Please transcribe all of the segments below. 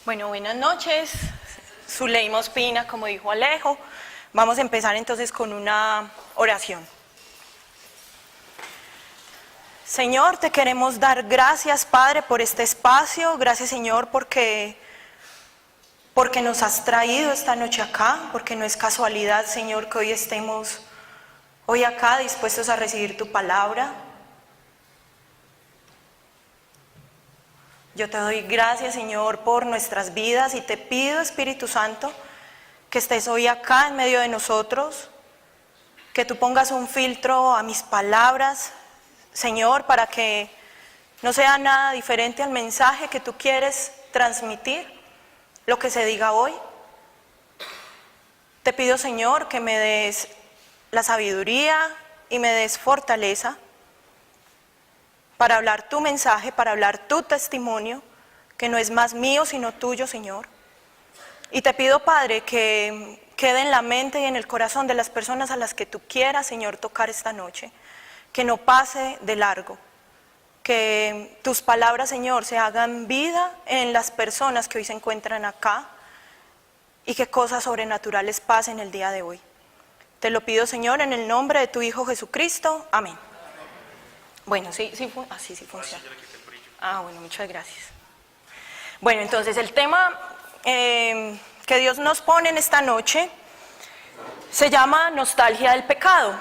Bueno, buenas noches. Zuleima Ospina, como dijo Alejo. Vamos a empezar entonces con una oración. Señor, te queremos dar gracias, Padre, por este espacio. Gracias, Señor, porque nos has traído esta noche acá, porque no es casualidad, Señor, que hoy estemos hoy acá dispuestos a recibir tu palabra. Yo te doy gracias, Señor, por nuestras vidas y te pido, Espíritu Santo, que estés hoy acá en medio de nosotros, que tú pongas un filtro a mis palabras, Señor, para que no sea nada diferente al mensaje que tú quieres transmitir, lo que se diga hoy. Te pido, Señor, que me des la sabiduría y me des fortaleza para hablar tu mensaje, para hablar tu testimonio, que no es más mío sino tuyo, Señor. Y te pido, Padre, que quede en la mente y en el corazón de las personas a las que tú quieras, Señor, tocar esta noche, que no pase de largo, que tus palabras, Señor, se hagan vida en las personas que hoy se encuentran acá y que cosas sobrenaturales pasen el día de hoy. Te lo pido, Señor, en el nombre de tu Hijo Jesucristo. Amén. Bueno, sí funciona. Bueno, muchas gracias. Bueno, entonces el tema que Dios nos pone en esta noche se llama nostalgia del pecado.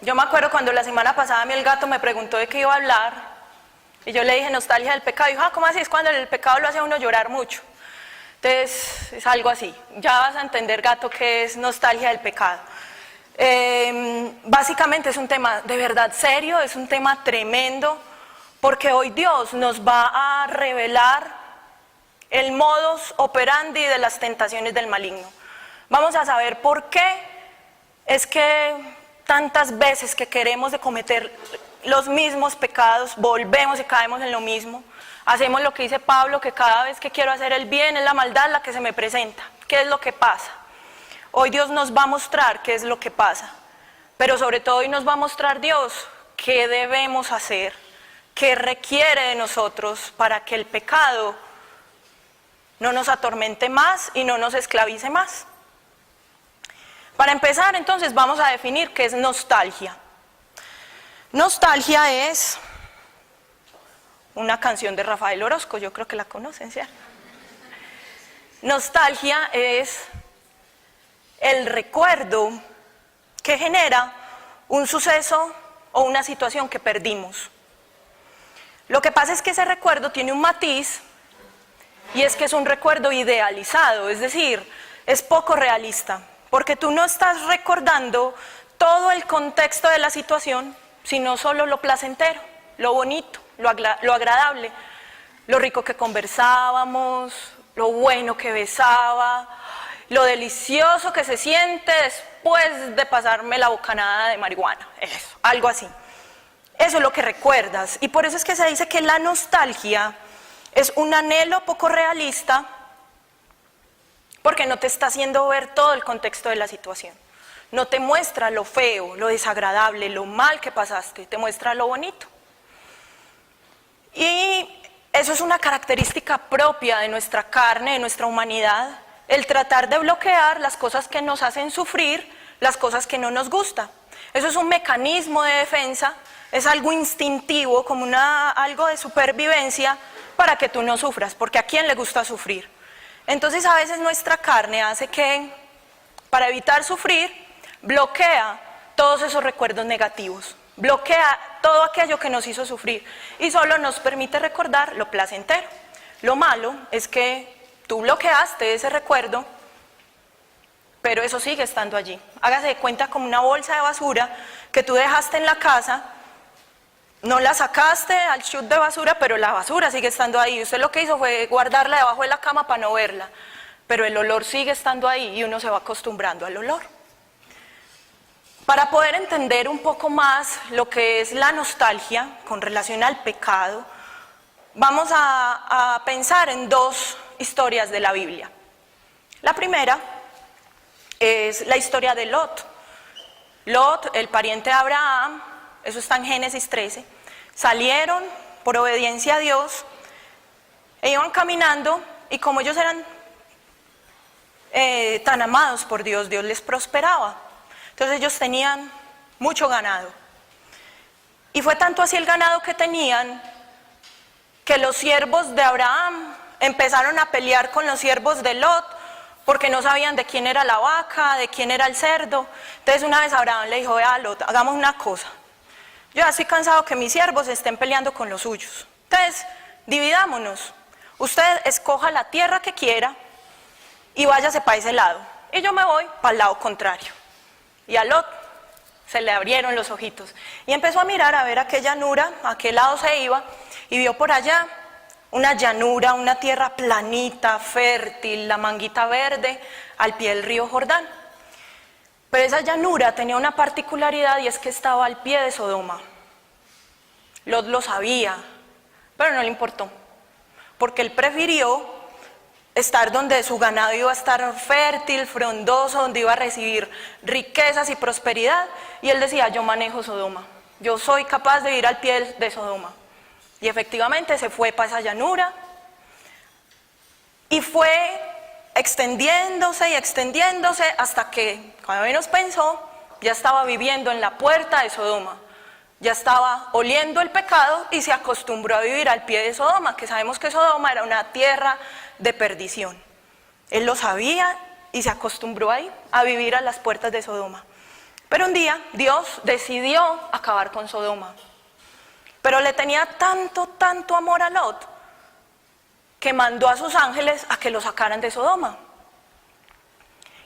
Yo me acuerdo cuando la semana pasada a mí el gato me preguntó de qué iba a hablar y yo le dije nostalgia del pecado. Y dijo, ¿cómo así? Es cuando el pecado lo hace a uno llorar mucho. Entonces es algo así. Ya vas a entender, gato, qué es nostalgia del pecado. Básicamente es un tema de verdad serio, es un tema tremendo, porque hoy Dios nos va a revelar el modus operandi de las tentaciones del maligno. Vamos a saber por qué es que tantas veces que queremos de cometer los mismos pecados, volvemos y caemos en lo mismo. Hacemos lo que dice Pablo, que cada vez que quiero hacer el bien es la maldad la que se me presenta. ¿Qué es lo que pasa? Hoy Dios nos va a mostrar qué es lo que pasa, pero sobre todo hoy nos va a mostrar Dios qué debemos hacer, qué requiere de nosotros para que el pecado no nos atormente más y no nos esclavice más. Para empezar, entonces, vamos a definir qué es nostalgia. Nostalgia es una canción de Rafael Orozco, yo creo que la conocen, ¿cierto? Nostalgia es el recuerdo que genera un suceso o una situación que perdimos. Lo que pasa es que ese recuerdo tiene un matiz, y es que es un recuerdo idealizado, es decir, es poco realista, porque tú no estás recordando todo el contexto de la situación, sino solo lo placentero, lo bonito, lo agradable, lo rico que conversábamos, lo bueno que besaba, lo delicioso que se siente después de pasarme la bocanada de marihuana, eso, algo así. Eso es lo que recuerdas, y por eso es que se dice que la nostalgia es un anhelo poco realista, porque no te está haciendo ver todo el contexto de la situación. No te muestra lo feo, lo desagradable, lo mal que pasaste, te muestra lo bonito. Y eso es una característica propia de nuestra carne, de nuestra humanidad, el tratar de bloquear las cosas que nos hacen sufrir, las cosas que no nos gustan. Eso es un mecanismo de defensa, es algo instintivo, como algo de supervivencia para que tú no sufras, porque ¿a quién le gusta sufrir? Entonces a veces nuestra carne hace que, para evitar sufrir, bloquea todos esos recuerdos negativos, bloquea todo aquello que nos hizo sufrir y solo nos permite recordar lo placentero. Lo malo es que tú bloqueaste ese recuerdo, pero eso sigue estando allí. Hágase de cuenta como una bolsa de basura que tú dejaste en la casa, no la sacaste al chute de basura, pero la basura sigue estando ahí. Usted lo que hizo fue guardarla debajo de la cama para no verla, pero el olor sigue estando ahí y uno se va acostumbrando al olor. Para poder entender un poco más lo que es la nostalgia con relación al pecado, vamos a pensar en dos historias de la Biblia. La primera es la historia de Lot. Lot, el pariente de Abraham, eso está en Génesis 13, salieron por obediencia a Dios e iban caminando y como ellos eran tan amados por Dios, Dios les prosperaba. Entonces ellos tenían mucho ganado. Y fue tanto así el ganado que tenían, que los siervos de Abraham empezaron a pelear con los siervos de Lot, porque no sabían de quién era la vaca, de quién era el cerdo. Entonces una vez Abraham le dijo: vea Lot, hagamos una cosa. Yo ya estoy cansado que mis siervos estén peleando con los suyos. Entonces, dividámonos. Usted escoja la tierra que quiera y váyase para ese lado. Y yo me voy para el lado contrario. Y a Lot se le abrieron los ojitos. Y empezó a mirar a ver a qué llanura, a qué lado se iba. Y vio por allá una llanura, una tierra planita, fértil, la manguita verde, al pie del río Jordán. Pero esa llanura tenía una particularidad, y es que estaba al pie de Sodoma. Lot lo sabía, pero no le importó, porque él prefirió estar donde su ganado iba a estar fértil, frondoso, donde iba a recibir riquezas y prosperidad. Y él decía: yo manejo Sodoma, yo soy capaz de ir al pie de Sodoma. Y efectivamente se fue para esa llanura y fue extendiéndose y extendiéndose hasta que, cuando menos pensó, ya estaba viviendo en la puerta de Sodoma. Ya estaba oliendo el pecado y se acostumbró a vivir al pie de Sodoma, que sabemos que Sodoma era una tierra de perdición. Él lo sabía y se acostumbró ahí a vivir a las puertas de Sodoma. Pero un día Dios decidió acabar con Sodoma. Pero le tenía tanto amor a Lot, que mandó a sus ángeles a que lo sacaran de Sodoma.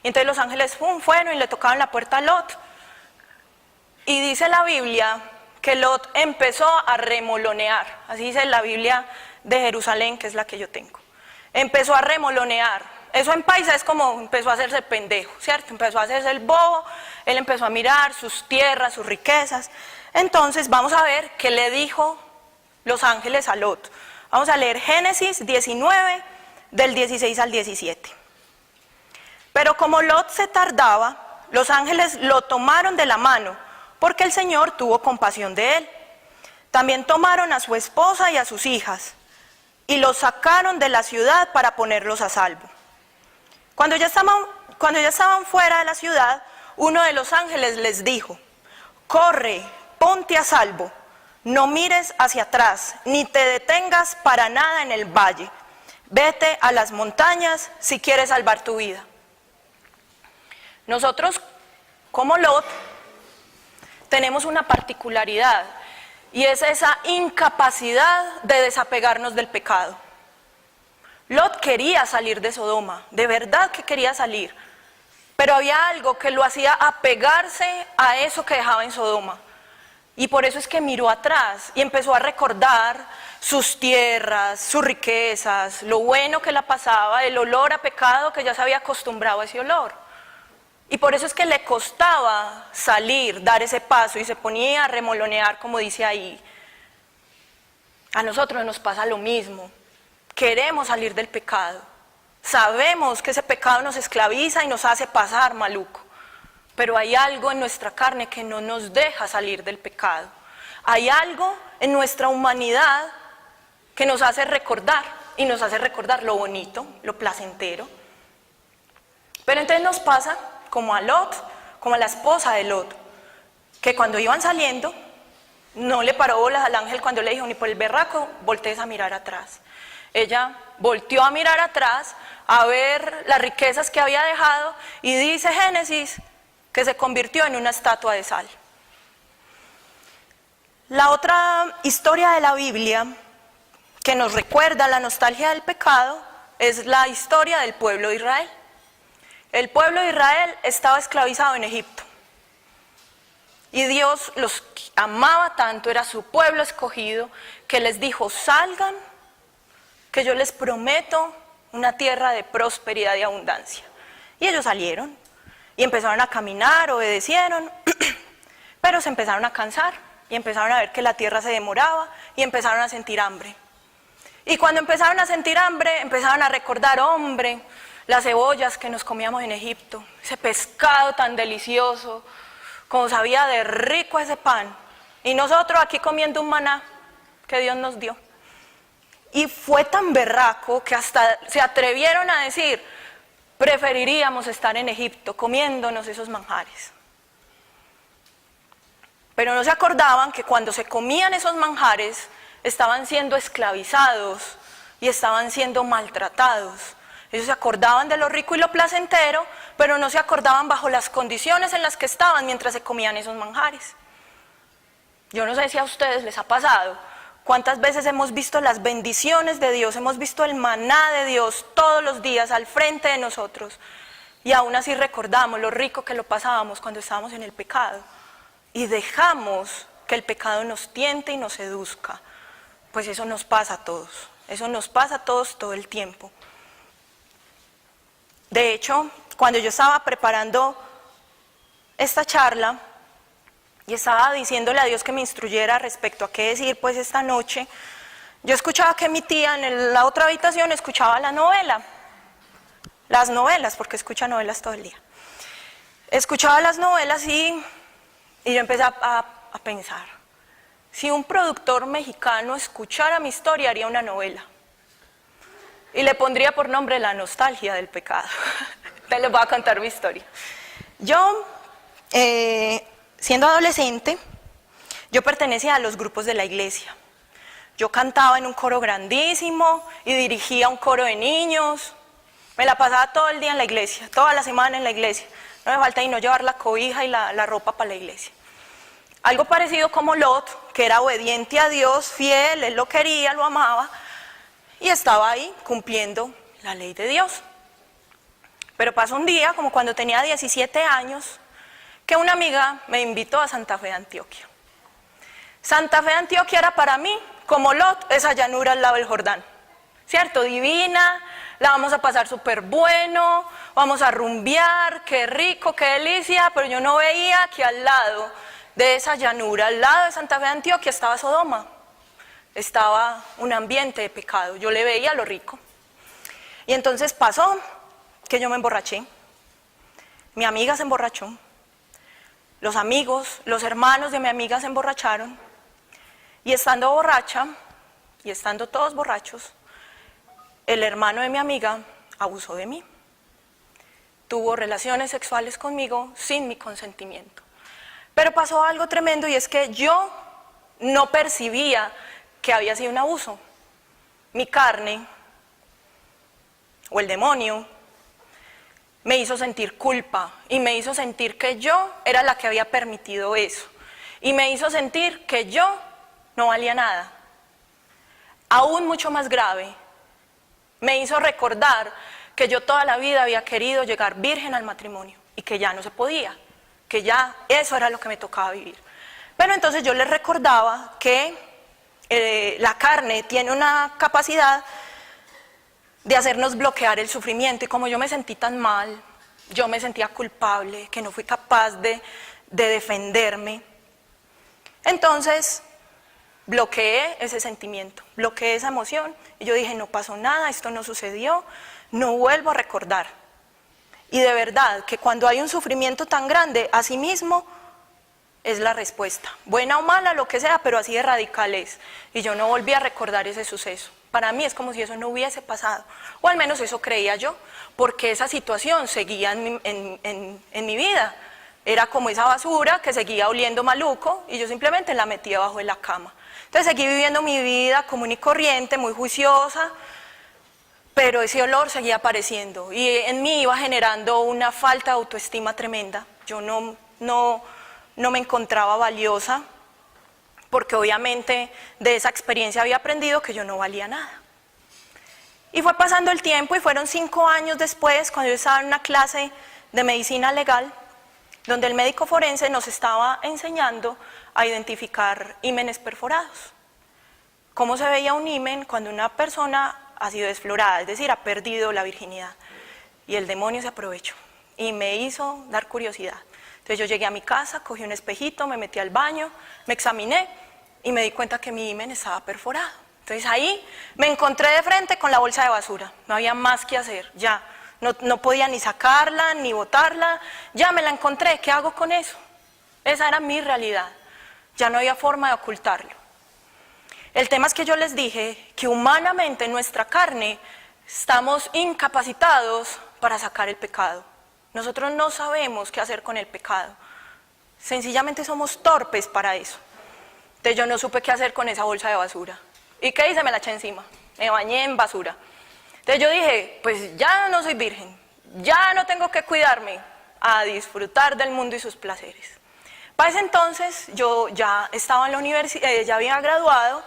Y entonces los ángeles fueron y le tocaron la puerta a Lot. Y dice la Biblia que Lot empezó a remolonear. Así dice la Biblia de Jerusalén, que es la que yo tengo. Empezó a remolonear. Eso en paisa es como empezó a hacerse pendejo, ¿cierto? Empezó a hacerse el bobo. Él empezó a mirar sus tierras, sus riquezas. Entonces vamos a ver qué le dijo los ángeles a Lot. Vamos a leer Génesis 19, del 16 al 17. Pero como Lot se tardaba, los ángeles lo tomaron de la mano, porque el Señor tuvo compasión de él. También tomaron a su esposa y a sus hijas, y los sacaron de la ciudad para ponerlos a salvo. Cuando ya estaban fuera de la ciudad, uno de los ángeles les dijo: corre, ponte a salvo, no mires hacia atrás, ni te detengas para nada en el valle. Vete a las montañas si quieres salvar tu vida. Nosotros, como Lot, tenemos una particularidad, y es esa incapacidad de desapegarnos del pecado. Lot quería salir de Sodoma, de verdad que quería salir, pero había algo que lo hacía apegarse a eso que dejaba en Sodoma. Y por eso es que miró atrás y empezó a recordar sus tierras, sus riquezas, lo bueno que la pasaba, el olor a pecado, que ya se había acostumbrado a ese olor. Y por eso es que le costaba salir, dar ese paso, y se ponía a remolonear, como dice ahí. A nosotros nos pasa lo mismo. Queremos salir del pecado. Sabemos que ese pecado nos esclaviza y nos hace pasar maluco. Pero hay algo en nuestra carne que no nos deja salir del pecado. Hay algo en nuestra humanidad que nos hace recordar, y nos hace recordar lo bonito, lo placentero. Pero entonces nos pasa como a Lot, como a la esposa de Lot, que cuando iban saliendo, no le paró bolas al ángel cuando le dijo: ni por el berraco voltees a mirar atrás. Ella volteó a mirar atrás, a ver las riquezas que había dejado, y dice Génesis que se convirtió en una estatua de sal. La otra historia de la Biblia que nos recuerda la nostalgia del pecado es la historia del pueblo de Israel. El pueblo de Israel estaba esclavizado en Egipto, y Dios los amaba tanto, era su pueblo escogido, que les dijo: salgan, que yo les prometo una tierra de prosperidad y abundancia. Y ellos salieron y empezaron a caminar, obedecieron, pero se empezaron a cansar y empezaron a ver que la tierra se demoraba y empezaron a sentir hambre. Y cuando empezaron a sentir hambre, empezaron a recordar: hombre, las cebollas que nos comíamos en Egipto, ese pescado tan delicioso, como sabía de rico ese pan, y nosotros aquí comiendo un maná que Dios nos dio. Y fue tan berraco que hasta se atrevieron a decir, preferiríamos estar en Egipto comiéndonos esos manjares. Pero no se acordaban que cuando se comían esos manjares estaban siendo esclavizados y estaban siendo maltratados. Ellos se acordaban de lo rico y lo placentero, pero no se acordaban bajo las condiciones en las que estaban mientras se comían esos manjares. Yo no sé si a ustedes les ha pasado, cuántas veces hemos visto las bendiciones de Dios, hemos visto el maná de Dios todos los días al frente de nosotros, y aún así recordamos lo rico que lo pasábamos cuando estábamos en el pecado, y dejamos que el pecado nos tiente y nos seduzca. Pues eso nos pasa a todos, eso nos pasa a todos todo el tiempo. De hecho, cuando yo estaba preparando esta charla y estaba diciéndole a Dios que me instruyera respecto a qué decir pues esta noche, yo escuchaba que mi tía en la otra habitación escuchaba la novela, las novelas, porque escucha novelas todo el día. Escuchaba las novelas y yo empecé a pensar, si un productor mexicano escuchara mi historia haría una novela. Y le pondría por nombre La nostalgia del pecado. Te les voy a contar mi historia. Yo, siendo adolescente, yo pertenecía a los grupos de la iglesia. Yo cantaba en un coro grandísimo y dirigía un coro de niños. Me la pasaba todo el día en la iglesia, toda la semana en la iglesia. No me falta y no llevar la cobija y la ropa para la iglesia. Algo parecido como Lot, que era obediente a Dios, fiel, él lo quería, lo amaba, y estaba ahí cumpliendo la ley de Dios. Pero pasó un día, como cuando tenía 17 años, que una amiga me invitó a Santa Fe de Antioquia. Santa Fe de Antioquia era para mí, como Lot, esa llanura al lado del Jordán. ¿Cierto? Divina, la vamos a pasar súper bueno, vamos a rumbear, qué rico, qué delicia, pero yo no veía que al lado de esa llanura, al lado de Santa Fe de Antioquia, estaba Sodoma. Estaba un ambiente de pecado, yo le veía lo rico. Y entonces pasó que yo me emborraché, mi amiga se emborrachó, los amigos, los hermanos de mi amiga se emborracharon, y estando borracha, y estando todos borrachos, el hermano de mi amiga abusó de mí. Tuvo relaciones sexuales conmigo sin mi consentimiento. Pero pasó algo tremendo y es que yo no percibía que había sido un abuso. Mi carne, o el demonio, me hizo sentir culpa y me hizo sentir que yo era la que había permitido eso. Y me hizo sentir que yo no valía nada. Aún mucho más grave, me hizo recordar que yo toda la vida había querido llegar virgen al matrimonio y que ya no se podía, que ya eso era lo que me tocaba vivir. Pero entonces yo les recordaba que la carne tiene una capacidad de hacernos bloquear el sufrimiento, y como yo me sentí tan mal, yo me sentía culpable, que no fui capaz de defenderme, entonces bloqueé ese sentimiento, bloqueé esa emoción, y yo dije, no pasó nada, esto no sucedió, no vuelvo a recordar. Y de verdad que cuando hay un sufrimiento tan grande, así mismo es la respuesta, buena o mala, lo que sea, pero así de radical es. Y yo no volví a recordar ese suceso. Para mí es como si eso no hubiese pasado, o al menos eso creía yo, porque esa situación seguía en mi vida. Era como esa basura que seguía oliendo maluco y yo simplemente la metía debajo de la cama. Entonces seguí viviendo mi vida común y corriente, muy juiciosa, pero ese olor seguía apareciendo y en mí iba generando una falta de autoestima tremenda. Yo no me encontraba valiosa, porque obviamente de esa experiencia había aprendido que yo no valía nada. Y fue pasando el tiempo y fueron 5 años después, cuando yo estaba en una clase de medicina legal, donde el médico forense nos estaba enseñando a identificar himenes perforados. ¿Cómo se veía un himen cuando una persona ha sido desflorada, es decir, ha perdido la virginidad? Y el demonio se aprovechó y me hizo dar curiosidad. Entonces yo llegué a mi casa, cogí un espejito, me metí al baño, me examiné y me di cuenta que mi himen estaba perforado. Entonces ahí me encontré de frente con la bolsa de basura, no había más que hacer, ya. No podía ni sacarla, ni botarla, ya me la encontré, ¿qué hago con eso? Esa era mi realidad, ya no había forma de ocultarlo. El tema es que yo les dije que humanamente en nuestra carne estamos incapacitados para sacar el pecado. Nosotros no sabemos qué hacer con el pecado. Sencillamente somos torpes para eso. Entonces yo no supe qué hacer con esa bolsa de basura. ¿Y qué hice? Me la eché encima. Me bañé en basura. Entonces yo dije, pues ya no soy virgen. Ya no tengo que cuidarme, a disfrutar del mundo y sus placeres. Para ese entonces yo ya estaba en la universidad, ya había graduado,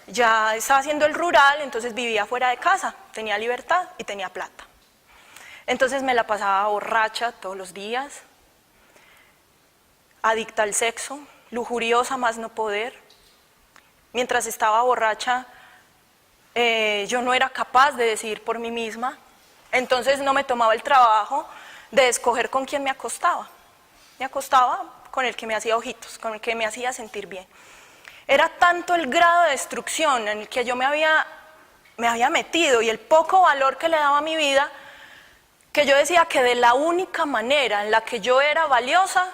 ya estaba haciendo el rural, entonces vivía fuera de casa, tenía libertad y tenía plata. Entonces me la pasaba borracha todos los días, adicta al sexo, lujuriosa más no poder. Mientras estaba borracha, yo no era capaz de decidir por mí misma, entonces no me tomaba el trabajo de escoger con quién me acostaba. Me acostaba con el que me hacía ojitos, con el que me hacía sentir bien. Era tanto el grado de destrucción en el que yo me había metido y el poco valor que le daba a mi vida, que yo decía que de la única manera en la que yo era valiosa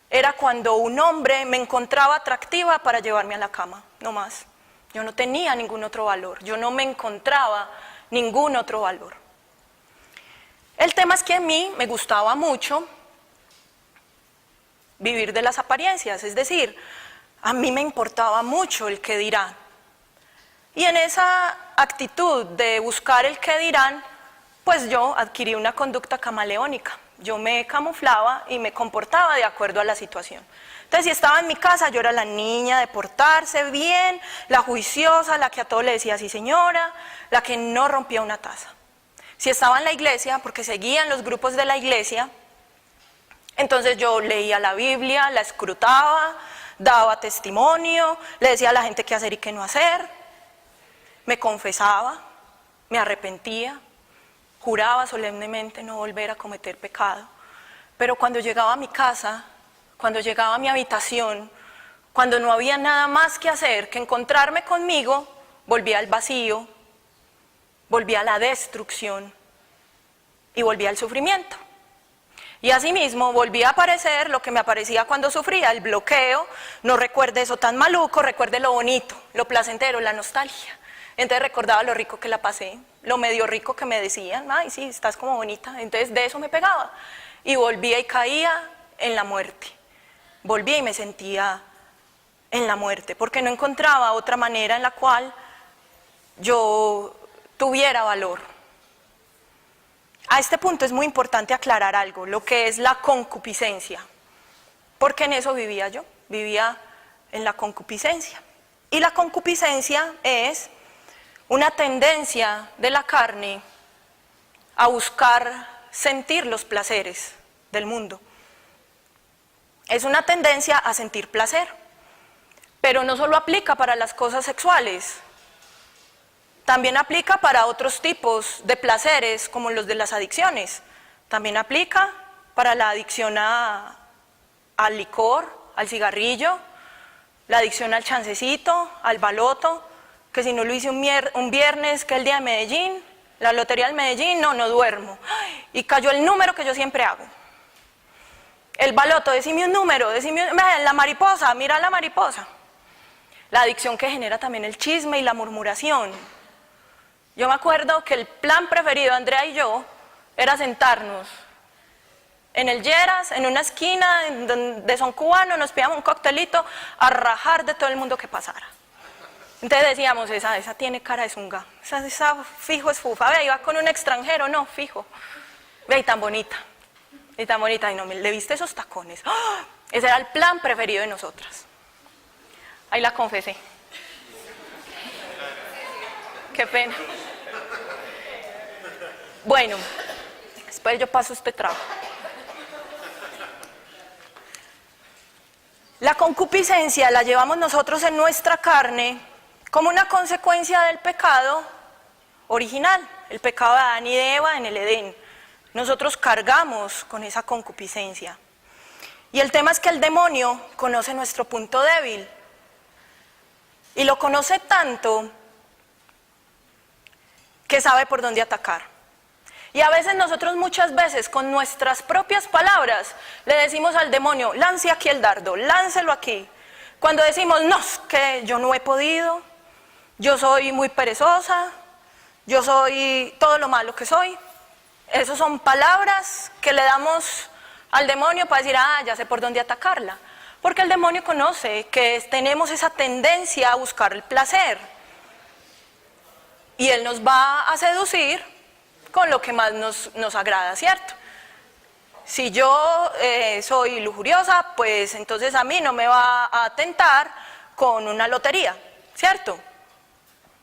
era cuando un hombre me encontraba atractiva para llevarme a la cama, no más. Yo no tenía ningún otro valor, yo no me encontraba ningún otro valor. El tema es que a mí me gustaba mucho vivir de las apariencias, es decir, a mí me importaba mucho el qué dirán. Y en esa actitud de buscar el qué dirán, pues yo adquirí una conducta camaleónica. Yo me camuflaba y me comportaba de acuerdo a la situación. Entonces, si estaba en mi casa, yo era la niña de portarse bien, la juiciosa, la que a todo le decía sí señora, la que no rompía una taza. Si estaba en la iglesia, porque seguían los grupos de la iglesia, entonces yo leía la Biblia, la escrutaba, daba testimonio, le decía a la gente qué hacer y qué no hacer, me confesaba, me arrepentía, juraba solemnemente no volver a cometer pecado. Pero cuando llegaba a mi casa, cuando llegaba a mi habitación, cuando no había nada más que hacer que encontrarme conmigo, volvía al vacío, volvía a la destrucción y volvía al sufrimiento. Y asimismo volvía a aparecer lo que me aparecía cuando sufría, el bloqueo, no recuerde eso tan maluco, recuerde lo bonito, lo placentero, la nostalgia. Entonces recordaba lo rico que la pasé, lo medio rico que me decían, ay sí, estás como bonita, entonces de eso me pegaba. Y volvía y caía en la muerte, volvía y me sentía en la muerte, porque no encontraba otra manera en la cual yo tuviera valor. A este punto es muy importante aclarar algo, lo que es la concupiscencia, porque en eso vivía yo, vivía en la concupiscencia. Y la concupiscencia es una tendencia de la carne a buscar sentir los placeres del mundo. Es una tendencia a sentir placer, pero no solo aplica para las cosas sexuales, también aplica para otros tipos de placeres como los de las adicciones. También aplica para la adicción al licor, al cigarrillo, la adicción al chancecito, al baloto, que si no lo hice un viernes, que es el día de Medellín, la lotería del Medellín, no duermo. Y cayó el número que yo siempre hago. El baloto, decime un número, la mariposa, mira la mariposa. La adicción que genera también el chisme y la murmuración. Yo me acuerdo que el plan preferido de Andrea y yo era sentarnos en el Lleras, en una esquina de son cubano, nos pidamos un coctelito a rajar de todo el mundo que pasara. Entonces decíamos, esa tiene cara de zunga, esa fijo es fufa, vea, iba con un extranjero, no, fijo, vea, y tan bonita, y no, ¿le viste esos tacones? ¡Oh! Ese era el plan preferido de nosotras. Ahí la confesé. Qué pena. Bueno, después yo paso este trago. La concupiscencia la llevamos nosotros en nuestra carne como una consecuencia del pecado original, el pecado de Adán y de Eva en el Edén. Nosotros cargamos con esa concupiscencia. Y el tema es que el demonio conoce nuestro punto débil. Y lo conoce tanto que sabe por dónde atacar. Y a veces nosotros muchas veces con nuestras propias palabras le decimos al demonio, lance aquí el dardo, láncelo aquí. Cuando decimos, no, es que yo no he podido, yo soy muy perezosa, yo soy todo lo malo que soy. Esas son palabras que le damos al demonio para decir, ya sé por dónde atacarla. Porque el demonio conoce que tenemos esa tendencia a buscar el placer. Y él nos va a seducir con lo que más nos agrada, ¿cierto? Si yo soy lujuriosa, pues entonces a mí no me va a tentar con una lotería, ¿cierto?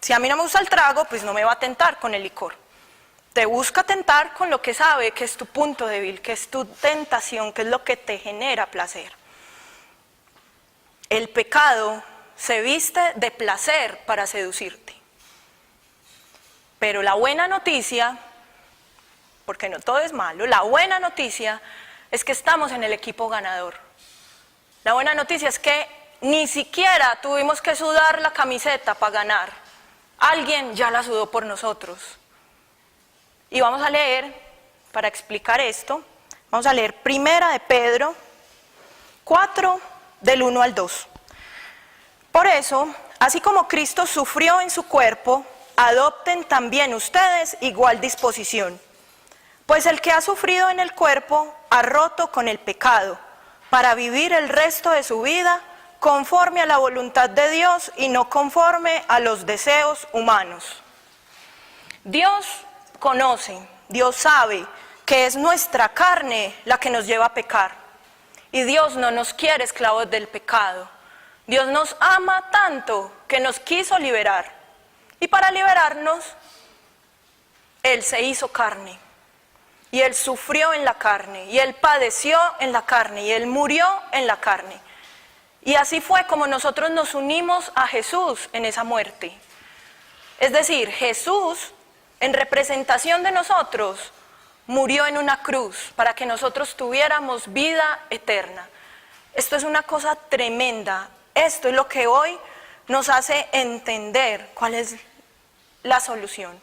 Si a mí no me gusta el trago, pues no me va a tentar con el licor. Te busca tentar con lo que sabe que es tu punto débil, que es tu tentación, que es lo que te genera placer. El pecado se viste de placer para seducirte. Pero la buena noticia, porque no todo es malo, la buena noticia es que estamos en el equipo ganador. La buena noticia es que ni siquiera tuvimos que sudar la camiseta para ganar. Alguien ya la sudó por nosotros. Y vamos a leer, para explicar esto, vamos a leer 1 de Pedro 4, del 1 al 2. Por eso, así como Cristo sufrió en su cuerpo, adopten también ustedes igual disposición. Pues el que ha sufrido en el cuerpo ha roto con el pecado, para vivir el resto de su vida conforme a la voluntad de Dios y no conforme a los deseos humanos. Dios conoce, Dios sabe que es nuestra carne la que nos lleva a pecar. Y Dios no nos quiere esclavos del pecado. Dios nos ama tanto que nos quiso liberar. Y para liberarnos, Él se hizo carne. Y Él sufrió en la carne. Y Él padeció en la carne. Y Él murió en la carne. Y así fue como nosotros nos unimos a Jesús en esa muerte. Es decir, Jesús, en representación de nosotros, murió en una cruz para que nosotros tuviéramos vida eterna. Esto es una cosa tremenda. Esto es lo que hoy nos hace entender cuál es la solución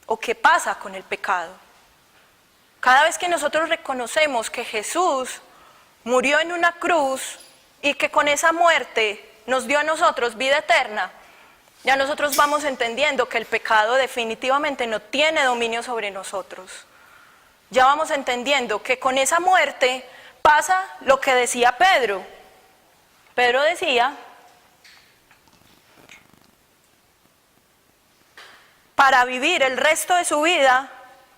o qué pasa con el pecado. Cada vez que nosotros reconocemos que Jesús murió en una cruz y que con esa muerte nos dio a nosotros vida eterna, ya nosotros vamos entendiendo que el pecado definitivamente no tiene dominio sobre nosotros. Ya vamos entendiendo que con esa muerte pasa lo que decía Pedro. Pedro decía, para vivir el resto de su vida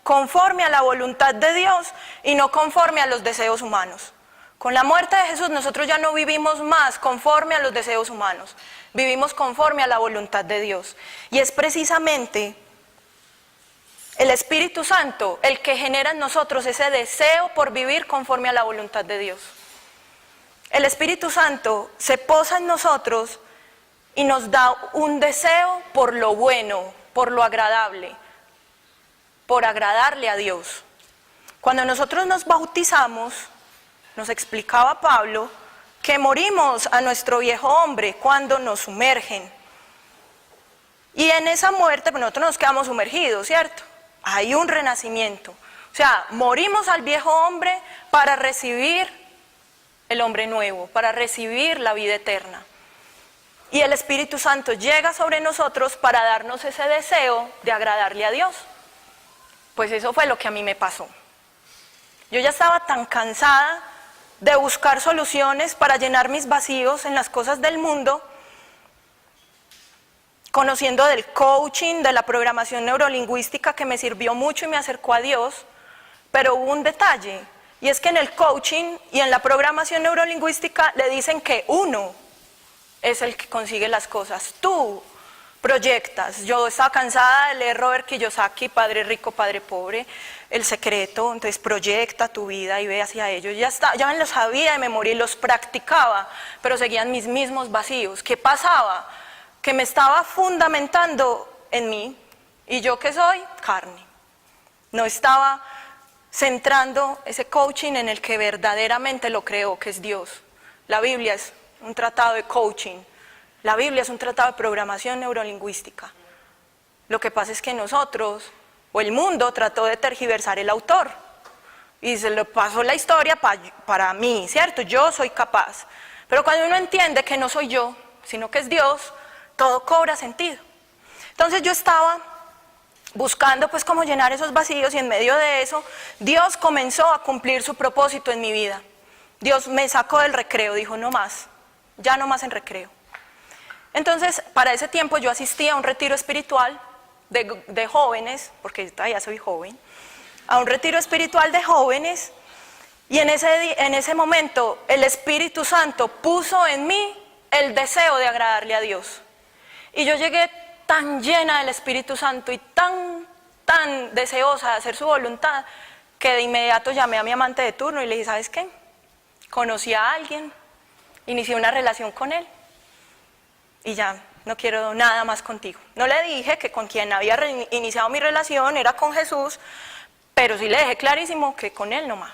conforme a la voluntad de Dios y no conforme a los deseos humanos. Con la muerte de Jesús nosotros ya no vivimos más conforme a los deseos humanos, vivimos conforme a la voluntad de Dios. Y es precisamente el Espíritu Santo el que genera en nosotros ese deseo por vivir conforme a la voluntad de Dios. El Espíritu Santo se posa en nosotros y nos da un deseo por lo bueno, por lo agradable, por agradarle a Dios. Cuando nosotros nos bautizamos, nos explicaba Pablo que morimos a nuestro viejo hombre cuando nos sumergen. Y en esa muerte, pues nosotros nos quedamos sumergidos, ¿cierto? Hay un renacimiento. O sea, morimos al viejo hombre para recibir el hombre nuevo, para recibir la vida eterna. Y el Espíritu Santo llega sobre nosotros para darnos ese deseo de agradarle a Dios. Pues eso fue lo que a mí me pasó. Yo ya estaba tan cansada de buscar soluciones para llenar mis vacíos en las cosas del mundo, conociendo del coaching, de la programación neurolingüística que me sirvió mucho y me acercó a Dios, pero hubo un detalle, y es que en el coaching y en la programación neurolingüística le dicen que uno es el que consigue las cosas, tú proyectas. Yo estaba cansada de leer Robert Kiyosaki, Padre Rico, Padre Pobre, El Secreto, entonces proyecta tu vida y ve hacia ellos. Ya me los sabía de memoria y los practicaba, pero seguían mis mismos vacíos. ¿Qué pasaba? Que me estaba fundamentando en mí, y yo que soy carne. No estaba centrando ese coaching en el que verdaderamente lo creo, que es Dios. La Biblia es un tratado de coaching. La Biblia es un tratado de programación neurolingüística. Lo que pasa es que nosotros, o el mundo, trató de tergiversar el autor. Y se le pasó la historia para mí, ¿cierto? Yo soy capaz. Pero cuando uno entiende que no soy yo, sino que es Dios, todo cobra sentido. Entonces yo estaba buscando pues cómo llenar esos vacíos, y en medio de eso Dios comenzó a cumplir su propósito en mi vida. Dios me sacó del recreo, dijo no más, ya no más en recreo. Entonces para ese tiempo yo asistía a un retiro espiritual de jóvenes, porque todavía soy joven, a un retiro espiritual de jóvenes, y en ese momento el Espíritu Santo puso en mí el deseo de agradarle a Dios. Y yo llegué tan llena del Espíritu Santo y tan deseosa de hacer su voluntad, que de inmediato llamé a mi amante de turno y le dije, ¿sabes qué? Conocí a alguien, inicié una relación con él y ya no quiero nada más contigo. No le dije que con quien había iniciado mi relación era con Jesús, pero sí le dejé clarísimo que con él no más.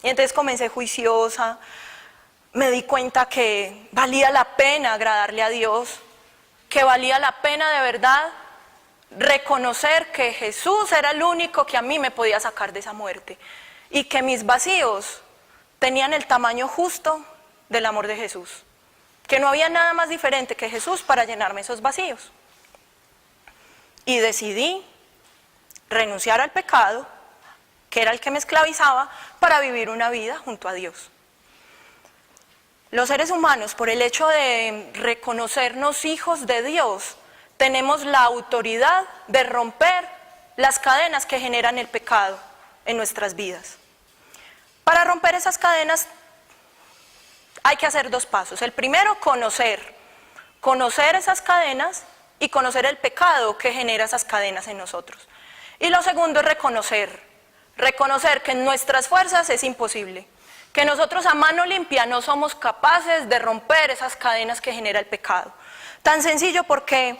Y entonces comencé juiciosa, me di cuenta que valía la pena agradarle a Dios, que valía la pena de verdad reconocer que Jesús era el único que a mí me podía sacar de esa muerte, y que mis vacíos tenían el tamaño justo del amor de Jesús, que no había nada más diferente que Jesús para llenarme esos vacíos. Y decidí renunciar al pecado, que era el que me esclavizaba, para vivir una vida junto a Dios. Los seres humanos, por el hecho de reconocernos hijos de Dios, tenemos la autoridad de romper las cadenas que generan el pecado en nuestras vidas. Para romper esas cadenas hay que hacer dos pasos. El primero, conocer esas cadenas y conocer el pecado que genera esas cadenas en nosotros. Y lo segundo es reconocer que en nuestras fuerzas es imposible, que nosotros a mano limpia no somos capaces de romper esas cadenas que genera el pecado. Tan sencillo porque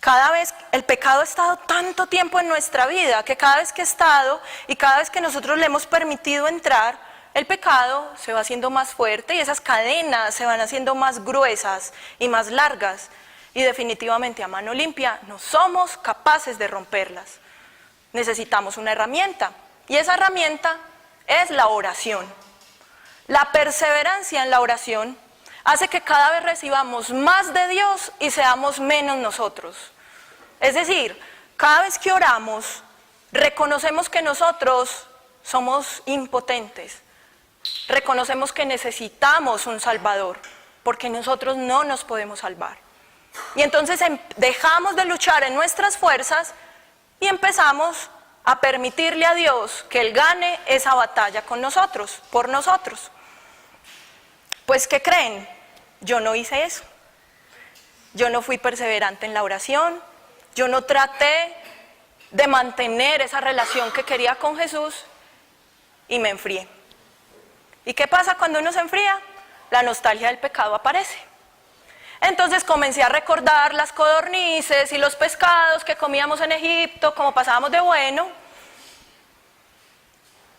cada vez el pecado ha estado tanto tiempo en nuestra vida, que cada vez que ha estado y cada vez que nosotros le hemos permitido entrar, el pecado se va haciendo más fuerte y esas cadenas se van haciendo más gruesas y más largas, y definitivamente a mano limpia no somos capaces de romperlas. Necesitamos una herramienta, y esa herramienta es la oración. La perseverancia en la oración hace que cada vez recibamos más de Dios y seamos menos nosotros. Es decir, cada vez que oramos, reconocemos que nosotros somos impotentes, reconocemos que necesitamos un Salvador, porque nosotros no nos podemos salvar. Y entonces dejamos de luchar en nuestras fuerzas y empezamos a permitirle a Dios que Él gane esa batalla con nosotros, por nosotros. Pues, ¿qué creen? Yo no hice eso. Yo no fui perseverante en la oración, yo no traté de mantener esa relación que quería con Jesús y me enfrié. ¿Y qué pasa cuando uno se enfría? La nostalgia del pecado aparece. Entonces comencé a recordar las codornices y los pescados que comíamos en Egipto, como pasábamos de bueno.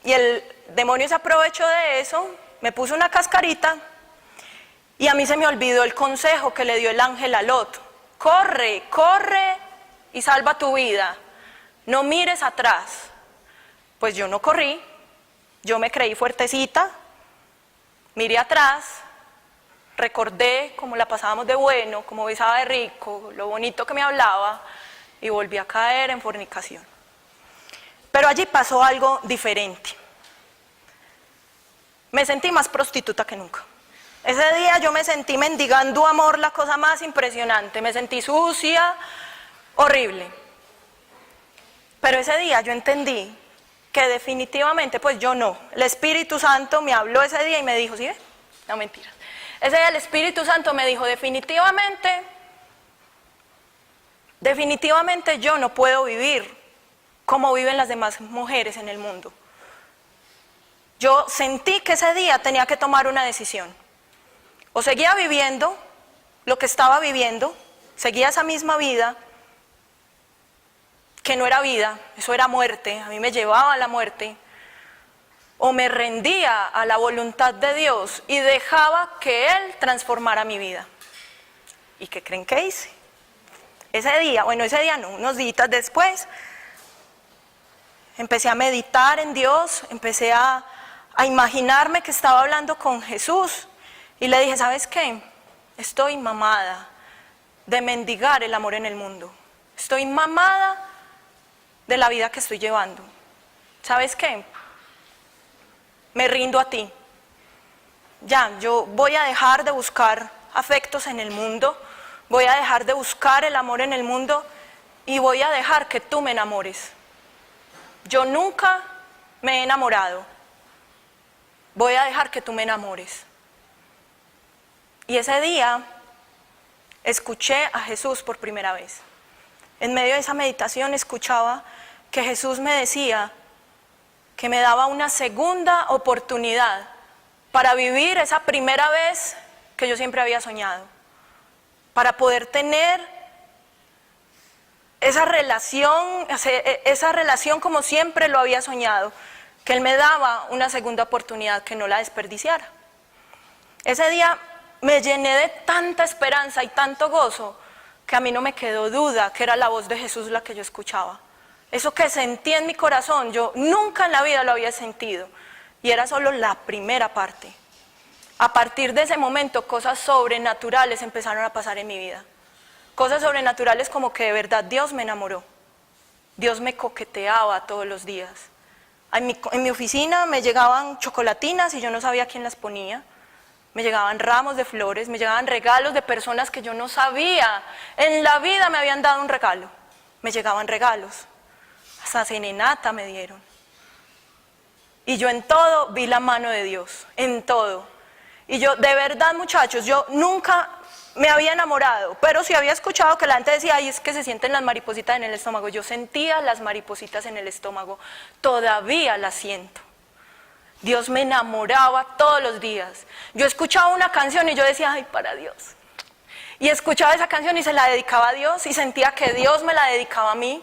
Y el demonio se aprovechó de eso, me puso una cascarita, y a mí se me olvidó el consejo que le dio el ángel a Lot. Corre, corre y salva tu vida, no mires atrás. Pues yo no corrí, yo me creí fuertecita, miré atrás, recordé cómo la pasábamos de bueno, cómo besaba de rico, lo bonito que me hablaba, y volví a caer en fornicación. Pero allí pasó algo diferente. Me sentí más prostituta que nunca. Ese día yo me sentí mendigando amor, la cosa más impresionante. Me sentí sucia, horrible. Pero ese día yo entendí que definitivamente, pues yo no. El Espíritu Santo me habló ese día y me dijo, ¿sí ves? No, mentiras. Ese día el Espíritu Santo me dijo, definitivamente yo no puedo vivir como viven las demás mujeres en el mundo. Yo sentí que ese día tenía que tomar una decisión. O seguía viviendo lo que estaba viviendo, seguía esa misma vida, que no era vida, eso era muerte, a mí me llevaba a la muerte, o me rendía a la voluntad de Dios y dejaba que Él transformara mi vida. ¿Y qué creen que hice? Ese día no, unos días después, empecé a meditar en Dios, empecé a imaginarme que estaba hablando con Jesús, Y le dije, ¿sabes qué? Estoy mamada de mendigar el amor en el mundo. Estoy mamada de la vida que estoy llevando. ¿Sabes qué? Me rindo a ti. Ya, yo voy a dejar de buscar afectos en el mundo, voy a dejar de buscar el amor en el mundo y voy a dejar que tú me enamores. Yo nunca me he enamorado. Voy a dejar que tú me enamores. Y ese día escuché a Jesús por primera vez. En medio de esa meditación escuchaba que Jesús me decía que me daba una segunda oportunidad para vivir esa primera vez que yo siempre había soñado, para poder tener esa relación como siempre lo había soñado, que Él me daba una segunda oportunidad, que no la desperdiciara. Ese día me llené de tanta esperanza y tanto gozo que a mí no me quedó duda que era la voz de Jesús la que yo escuchaba. Eso que sentí en mi corazón, yo nunca en la vida lo había sentido, y era solo la primera parte. A partir de ese momento, cosas sobrenaturales empezaron a pasar en mi vida. Cosas sobrenaturales como que de verdad Dios me enamoró. Dios me coqueteaba todos los días. En mi oficina me llegaban chocolatinas y yo no sabía quién las ponía. Me llegaban ramos de flores, me llegaban regalos de personas que yo no sabía. En la vida me habían dado un regalo. Me llegaban regalos. Hasta serenata me dieron. Y yo en todo vi la mano de Dios, en todo. Y yo, de verdad, muchachos, yo nunca me había enamorado, pero sí había escuchado que la gente decía, ay, es que se sienten las maripositas en el estómago. Yo sentía las maripositas en el estómago, todavía las siento. Dios me enamoraba todos los días. Yo escuchaba una canción y yo decía, ay, para Dios. Y escuchaba esa canción y se la dedicaba a Dios y sentía que Dios me la dedicaba a mí.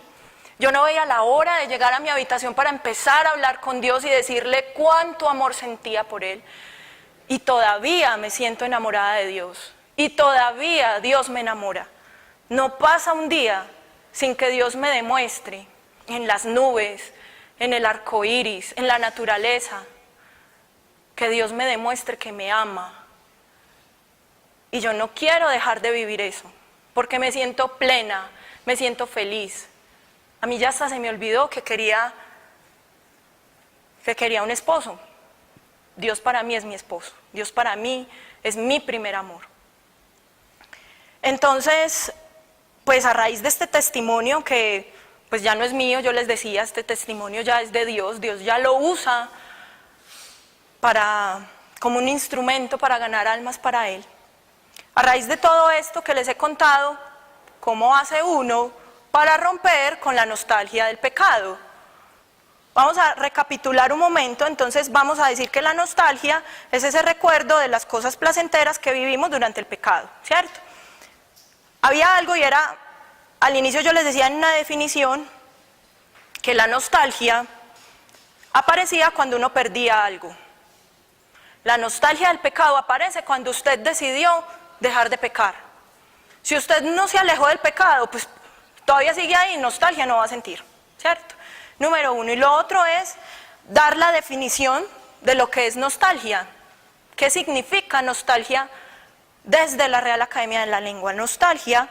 Yo no veía la hora de llegar a mi habitación para empezar a hablar con Dios y decirle cuánto amor sentía por Él. Y todavía me siento enamorada de Dios. Y todavía Dios me enamora. No pasa un día sin que Dios me demuestre en las nubes, en el arco iris, en la naturaleza, que Dios me demuestre que me ama. Y yo no quiero dejar de vivir eso, porque me siento plena, me siento feliz. A mí ya hasta se me olvidó que quería un esposo. Dios para mí es mi esposo. Dios para mí es mi primer amor. Entonces, pues a raíz de este testimonio que pues ya no es mío, yo les decía, este testimonio ya es de Dios. Dios ya lo usa como un instrumento para ganar almas para Él. A raíz de todo esto que les he contado, ¿cómo hace uno para romper con la nostalgia del pecado? Vamos a recapitular un momento. Entonces vamos a decir que la nostalgia es ese recuerdo de las cosas placenteras que vivimos durante el pecado, ¿cierto? Había algo y era, al inicio yo les decía en una definición, que la nostalgia aparecía cuando uno perdía algo. La nostalgia del pecado aparece cuando usted decidió dejar de pecar. Si usted no se alejó del pecado, pues todavía sigue ahí, nostalgia no va a sentir, ¿cierto? Número uno. Y lo otro es dar la definición de lo que es nostalgia. ¿Qué significa nostalgia desde la Real Academia de la Lengua? Nostalgia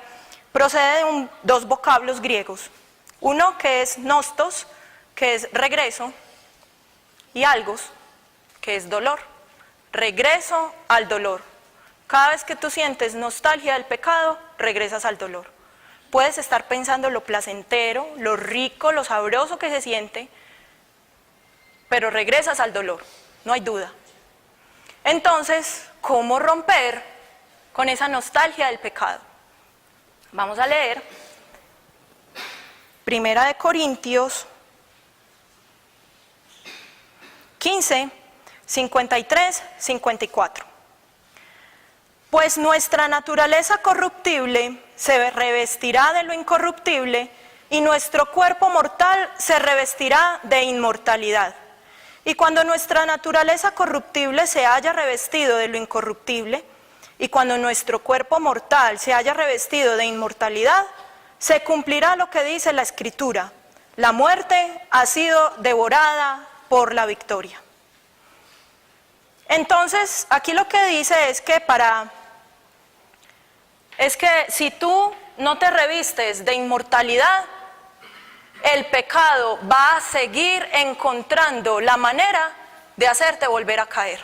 procede de dos vocablos griegos. Uno que es nostos, que es regreso, y algos, que es dolor. Regreso al dolor. Cada vez que tú sientes nostalgia del pecado, regresas al dolor. Puedes estar pensando lo placentero, lo rico, lo sabroso que se siente, pero regresas al dolor, no hay duda. Entonces, ¿cómo romper con esa nostalgia del pecado? Vamos a leer 1 Corintios 15, 53, 54. Pues nuestra naturaleza corruptible se revestirá de lo incorruptible y nuestro cuerpo mortal se revestirá de inmortalidad. Y cuando nuestra naturaleza corruptible se haya revestido de lo incorruptible y cuando nuestro cuerpo mortal se haya revestido de inmortalidad, se cumplirá lo que dice la Escritura: la muerte ha sido devorada por la victoria. Entonces, aquí lo que dice es que si tú no te revistes de inmortalidad, el pecado va a seguir encontrando la manera de hacerte volver a caer,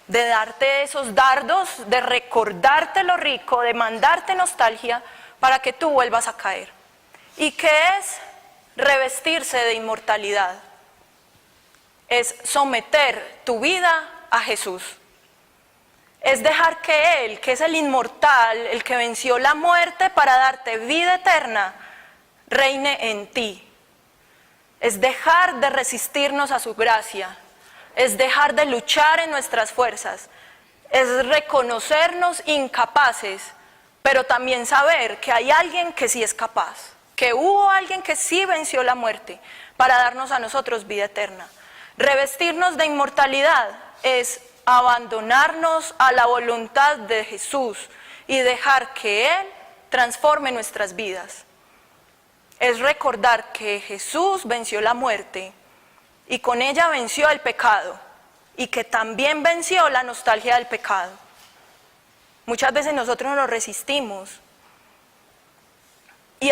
de darte esos dardos, de recordarte lo rico, de mandarte nostalgia para que tú vuelvas a caer. ¿Y qué es revestirse de inmortalidad? Es someter tu vida a Jesús. Es dejar que Él, que es el inmortal, el que venció la muerte para darte vida eterna, reine en ti. Es dejar de resistirnos a su gracia. Es dejar de luchar en nuestras fuerzas. Es reconocernos incapaces, pero también saber que hay alguien que sí es capaz, que hubo alguien que sí venció la muerte para darnos a nosotros vida eterna. Revestirnos de inmortalidad es abandonarnos a la voluntad de Jesús y dejar que Él transforme nuestras vidas. Es recordar que Jesús venció la muerte y con ella venció el pecado y que también venció la nostalgia del pecado. Muchas veces nosotros nos resistimos y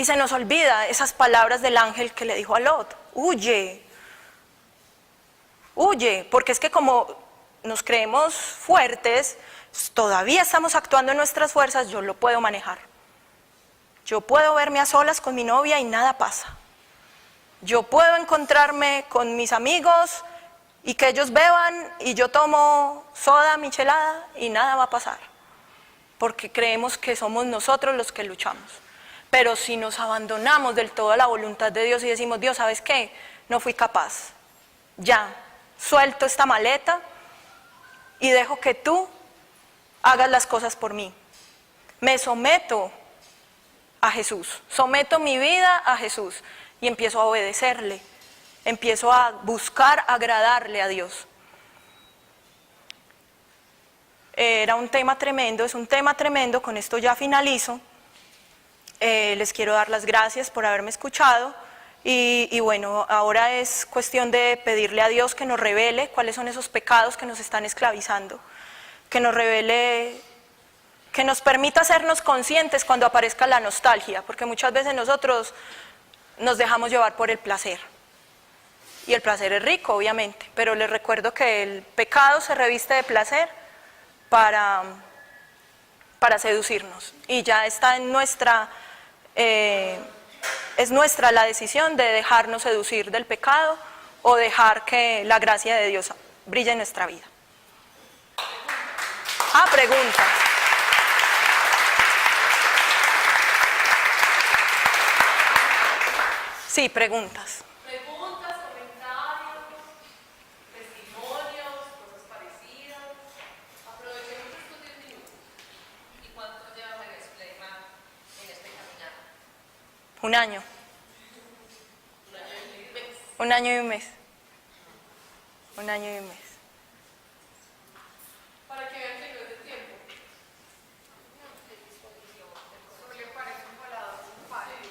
se nos olvida esas palabras del ángel que le dijo a Lot: huye, huye, porque es que como nos creemos fuertes, todavía estamos actuando en nuestras fuerzas, yo lo puedo manejar. Yo puedo verme a solas con mi novia y nada pasa. Yo puedo encontrarme con mis amigos y que ellos beban y yo tomo soda, michelada y nada va a pasar. Porque creemos que somos nosotros los que luchamos. Pero si nos abandonamos del todo a la voluntad de Dios y decimos: Dios, ¿sabes qué? No fui capaz. Ya, suelto esta maleta y dejo que tú hagas las cosas por mí. Me someto a Jesús, someto mi vida a Jesús y empiezo a obedecerle, empiezo a buscar agradarle a Dios. Era un tema tremendo, es un tema tremendo, con esto ya finalizo. Les quiero dar las gracias por haberme escuchado y bueno, ahora es cuestión de pedirle a Dios que nos revele cuáles son esos pecados que nos están esclavizando, que nos revele, que nos permita hacernos conscientes cuando aparezca la nostalgia, porque muchas veces nosotros nos dejamos llevar por el placer. Y el placer es rico, obviamente, pero les recuerdo que el pecado se reviste de placer para seducirnos. Y ya está en nuestra, es nuestra la decisión de dejarnos seducir del pecado o dejar que la gracia de Dios brille en nuestra vida. Preguntas. Sí, preguntas. Preguntas, comentarios, testimonios, cosas parecidas. Aprovechemos estos 10 minutos. ¿Y cuánto llevas en Explema en este caminar? Un año. Un año y un mes. Un año y un mes. Un año y un mes. Para que vean que no es de tiempo. Porque parecen palabras fáciles.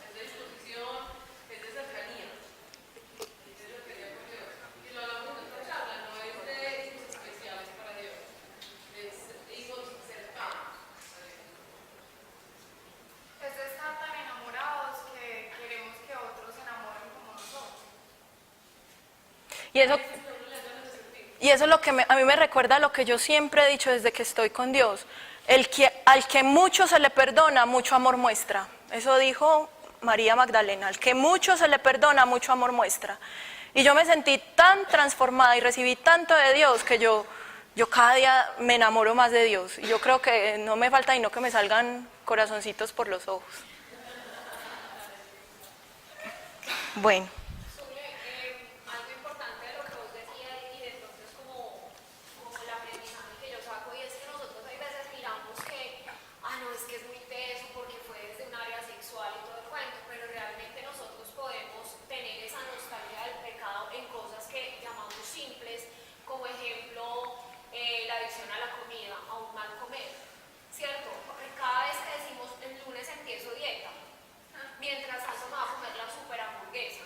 Es de disposición, es de cercanía. Es de cercanía con Dios. Y lo hablamos en esta charla, no es de hijos especiales para Dios. Es hijos cercanos a Dios. Es de estar tan enamorados que queremos que otros se enamoren como nosotros. Y eso es lo que a mí me recuerda a lo que yo siempre he dicho desde que estoy con Dios. Al que mucho se le perdona, mucho amor muestra. Eso dijo María Magdalena. Al que mucho se le perdona, mucho amor muestra. Y yo me sentí tan transformada y recibí tanto de Dios que yo cada día me enamoro más de Dios. Y yo creo que no me falta sino que me salgan corazoncitos por los ojos. Bueno. Algo importante de lo que vos decías y de pronto es como el aprendizaje que yo saco, y es que nosotros hay veces miramos que, no, es que es muy teso porque fue desde un área sexual y todo el cuento, pero realmente nosotros podemos tener esa nostalgia del pecado en cosas que llamamos simples, como ejemplo la adicción a la comida, a un mal comer, ¿cierto? Porque cada vez que decimos el lunes empiezo dieta, mientras tanto me va a comer la super hamburguesa.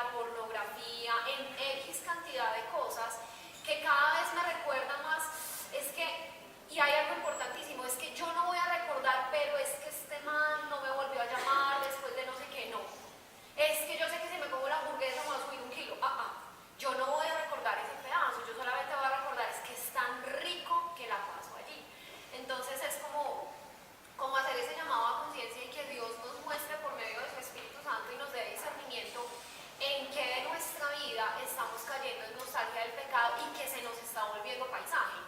la pornografía, en X cantidad de cosas que cada vez me recuerda más, es que, y hay algo importantísimo, es que yo no voy a recordar, pero es que este man no me volvió a llamar después de no sé qué, no. Es que yo sé que si me como la hamburguesa me voy a subir 1 kilo, yo no voy a recordar ese pedazo, yo solamente voy a recordar es que es tan rico que la paso allí. Entonces es como hacer ese llamado a conciencia y que Dios nos muestre por medio de su Espíritu Santo y nos dé discernimiento en qué de nuestra vida estamos cayendo en nostalgia del pecado y que se nos está volviendo paisaje.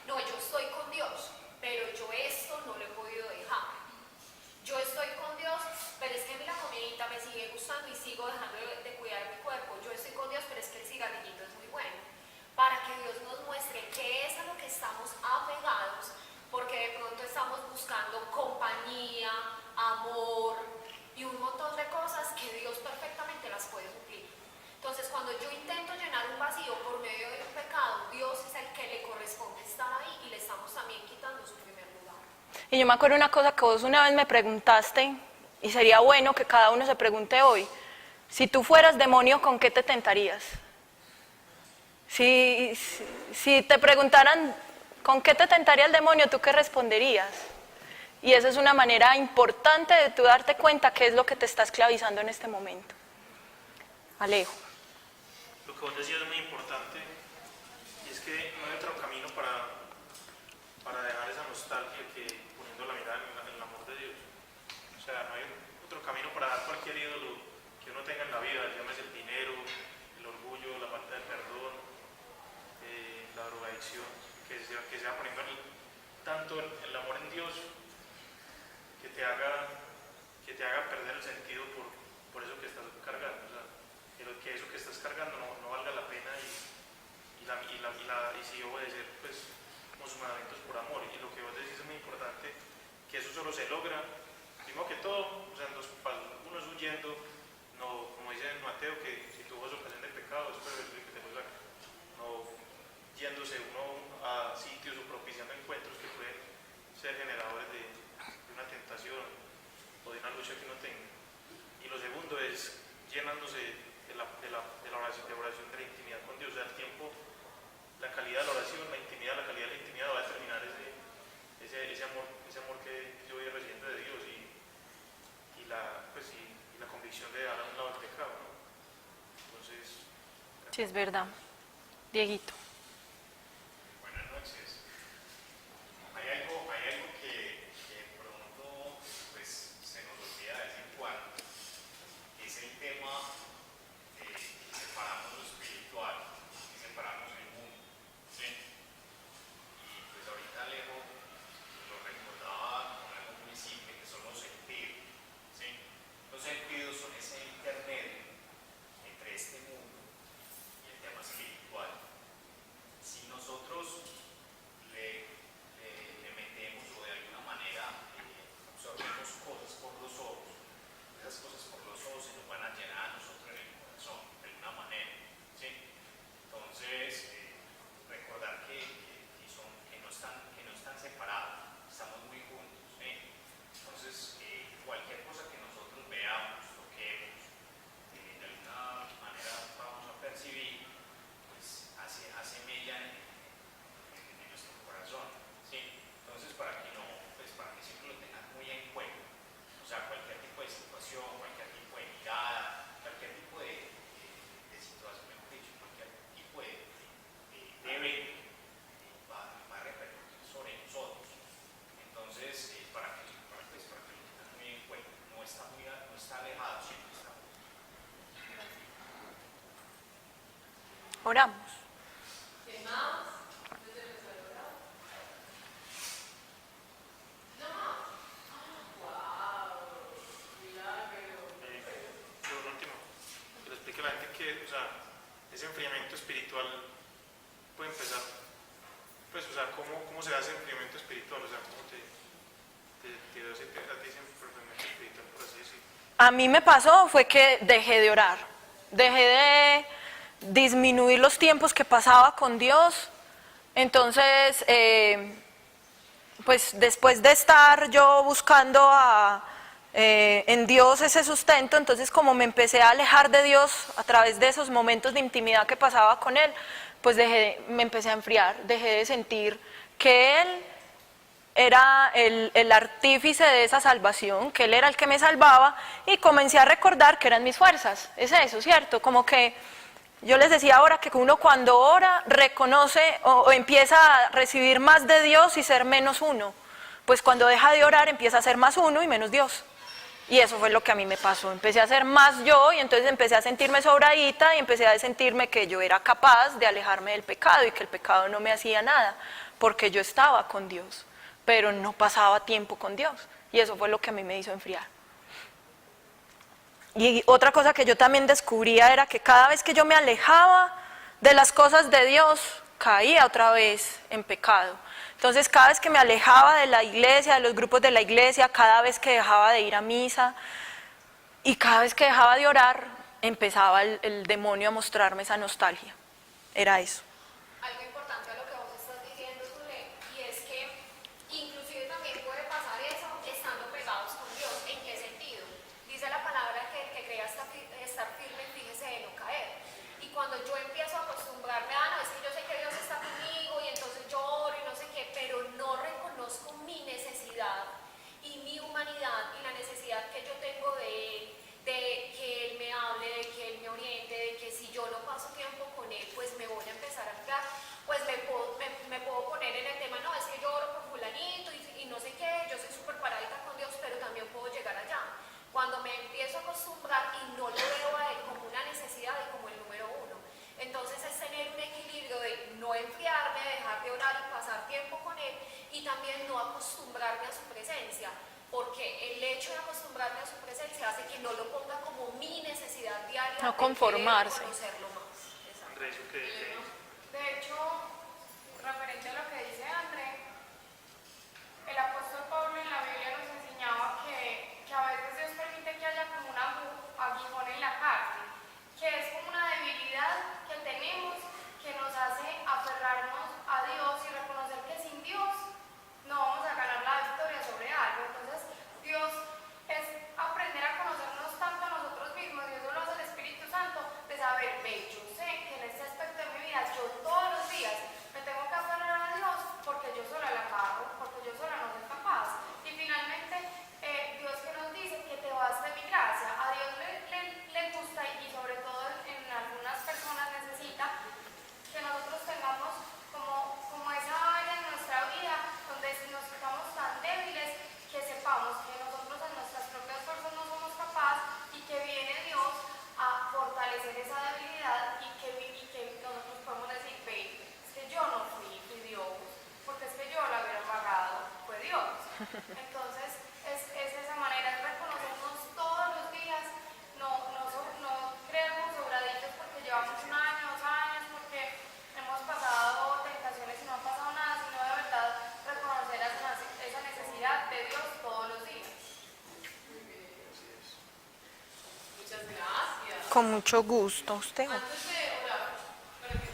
No, yo estoy con Dios, pero yo esto no lo he podido dejar. Yo estoy con Dios, pero es que a mí la comidita me sigue gustando y sigo dejando de cuidar mi cuerpo. Yo estoy con Dios, pero es que el cigarrillito es muy bueno. Para que Dios nos muestre qué es a lo que estamos apegados, porque de pronto estamos buscando compañía, amor y un montón de cosas que Dios perfectamente las puede suplir. Entonces, cuando yo intento llenar un vacío por medio de un pecado, Dios es el que le corresponde estar ahí y le estamos también quitando su primer lugar. Y yo me acuerdo una cosa que vos una vez me preguntaste, y sería bueno que cada uno se pregunte hoy, si tú fueras demonio, ¿con qué te tentarías? Si te preguntaran, ¿con qué te tentaría el demonio? ¿Tú qué responderías? Y esa es una manera importante de tú darte cuenta qué es lo que te está esclavizando en este momento. Alejo. Lo que vos decías es muy importante, y es que no hay otro camino para dejar esa nostalgia que poniendo la mirada en el amor de Dios. O sea, no hay otro camino para dar cualquier ídolo que uno tenga en la vida, llámese el dinero, el orgullo, la falta de perdón, la drogadicción, que sea poniendo tanto el amor en Dios que te haga perder el sentido por eso que estás cargando. O sea, que eso que estás cargando no valga la pena y si obedecer pues como sus mandamientos por amor. Y lo que vos decís es muy importante, que eso solo se logra, primero que todo, o sea, en 2 pasos. Uno es huyendo, no, como dice Mateo, que si tuvo ocasión de pecado, es preferible que te lo saque. No yéndose uno a sitios o propiciando encuentros que pueden ser generadores de una tentación o de una lucha que uno tenga. Y lo segundo es llenándose de la oración, de la intimidad con Dios. O sea, el tiempo, la calidad de la oración, la calidad de la intimidad va a determinar ese amor que yo voy recibiendo de Dios y la convicción de dar a un lado el pecado, ¿no? Entonces, Sí, es verdad. Dieguito. Buenas noches. Hay algo que de pronto pues, se nos olvida de vez en cuando. Es el tema de separamos lo espiritual y separamos el mundo. ¿Sí? Y pues ahorita Alejo lo recordaba con algo muy simple que son los sentidos. ¿Sí? Los sentidos son ese intermedio entre este mundo y el tema espiritual. Si nosotros le metemos o de alguna manera absorbemos cosas por los ojos, esas cosas por los ojos se nos van a llenar a nosotros en el corazón, de alguna manera. ¿Sí? Entonces, recordar que no están separados, estamos muy juntos. ¿Sí? Entonces, cualquier cosa que nosotros veamos, toquemos, de alguna manera vamos a percibir, pues hace mella en nuestro corazón. ¿Sí? Entonces, para que siempre lo tengan muy en cuenta. O sea, cualquier tipo de situación, cualquier tipo de mirada, cualquier tipo de situación, mejor dicho, cualquier tipo de evento va a repercutir sobre nosotros. Entonces, para que lo tengan muy en cuenta, no está alejado, siempre está. Oramos. ¿Quién más? Desde el salón. ¿No más? ¡Wow! Milagro. por último, que le explique a la gente que, o sea, ese enfriamiento espiritual puede empezar, pues, o sea, ¿cómo se hace enfriamiento espiritual? O sea, ¿cómo te da a ti ese enfriamiento espiritual, por así decirlo? A mí me pasó fue que dejé de orar, dejé de disminuir los tiempos que pasaba con Dios. Entonces, pues después de estar yo buscando en Dios ese sustento. Entonces como me empecé a alejar de Dios a través de esos momentos de intimidad que pasaba con Él, pues me empecé a enfriar, dejé de sentir que Él era el artífice de esa salvación, que Él era el que me salvaba, y comencé a recordar que eran mis fuerzas. Es eso, ¿cierto? Como que yo les decía ahora que uno cuando ora reconoce o empieza a recibir más de Dios y ser menos uno. Pues cuando deja de orar empieza a ser más uno y menos Dios. Y eso fue lo que a mí me pasó. Empecé a ser más yo y entonces empecé a sentirme sobradita y empecé a sentirme que yo era capaz de alejarme del pecado y que el pecado no me hacía nada, porque yo estaba con Dios, pero no pasaba tiempo con Dios. Y eso fue lo que a mí me hizo enfriar. Y otra cosa que yo también descubría era que cada vez que yo me alejaba de las cosas de Dios, caía otra vez en pecado. Entonces cada vez que me alejaba de la iglesia, de los grupos de la iglesia, cada vez que dejaba de ir a misa y cada vez que dejaba de orar, empezaba el demonio a mostrarme esa nostalgia. Era eso. Algo importante a lo que vos estás diciendo, Zule, y es que inclusive también puede pasar eso estando pegados con Dios. ¿En qué sentido? Dice la palabra que el que crea estar firme, fíjese de no caer. Y cuando yo empiezo a acostumbrarme a, no, es que yo sé que Dios está conmigo y entonces yo oro y no sé qué, pero no reconozco mi necesidad y mi humanidad y la necesidad que yo tengo de Él, de que Él me hable, de que Él me oriente, de que si yo no paso tiempo con Él, pues me voy a empezar a enfriar, pues me puedo poner en el tema, no, es que yo oro por fulanito y no sé qué, yo soy súper paradita con Dios, pero también puedo llegar allá. Cuando me empiezo a acostumbrar y no lo veo a Él como una necesidad y como el número uno, entonces es tener un equilibrio de no enfriarme, dejar de orar y pasar tiempo con Él, y también no acostumbrarme a su presencia, porque el hecho de acostumbrarme a su presencia hace que no lo ponga como mi necesidad diaria, No conformarse. de conocerlo más. Exacto. Andrés, ¿qué? De hecho, referente a lo que dice André, el apóstol Pablo en la Biblia nos enseñaba que a veces Dios permite que haya como un aguijón en la carne, que es como una debilidad que tenemos que nos hace aferrarnos a Dios y reconocer que sin Dios no vamos a ganar la victoria sobre algo. Entonces, Dios es aprender a conocernos tanto a nosotros mismos, y eso lo hace el Espíritu Santo, de saber, ve, yo sé que en este aspecto de mi vida, yo todos los días me tengo que aferrar a Dios porque yo sola la cago, porque yo sola no soy capaz. Y finalmente, Dios que nos dice que te baste mi gracia. A Dios le gusta, y sobre todo en algunas personas necesita que nosotros tengamos como esa área en nuestra vida donde nos estamos tan débiles que sepamos que nosotros en nuestras propias fuerzas no somos capaces, y que viene Dios a fortalecer esa debilidad, y que nosotros podemos decir, ve, es que yo no fui Dios, porque es que yo la hubiera pagado, fue Dios. Entonces es esa manera, es reconocernos todos los días, no creernos sobraditos porque llevamos un año, 2 años, porque hemos pasado tentaciones y no ha pasado nada, sino de verdad reconocer esa necesidad de Dios todos los días. Muchas gracias. Con mucho gusto. ¿Usted? Antes de orar, para que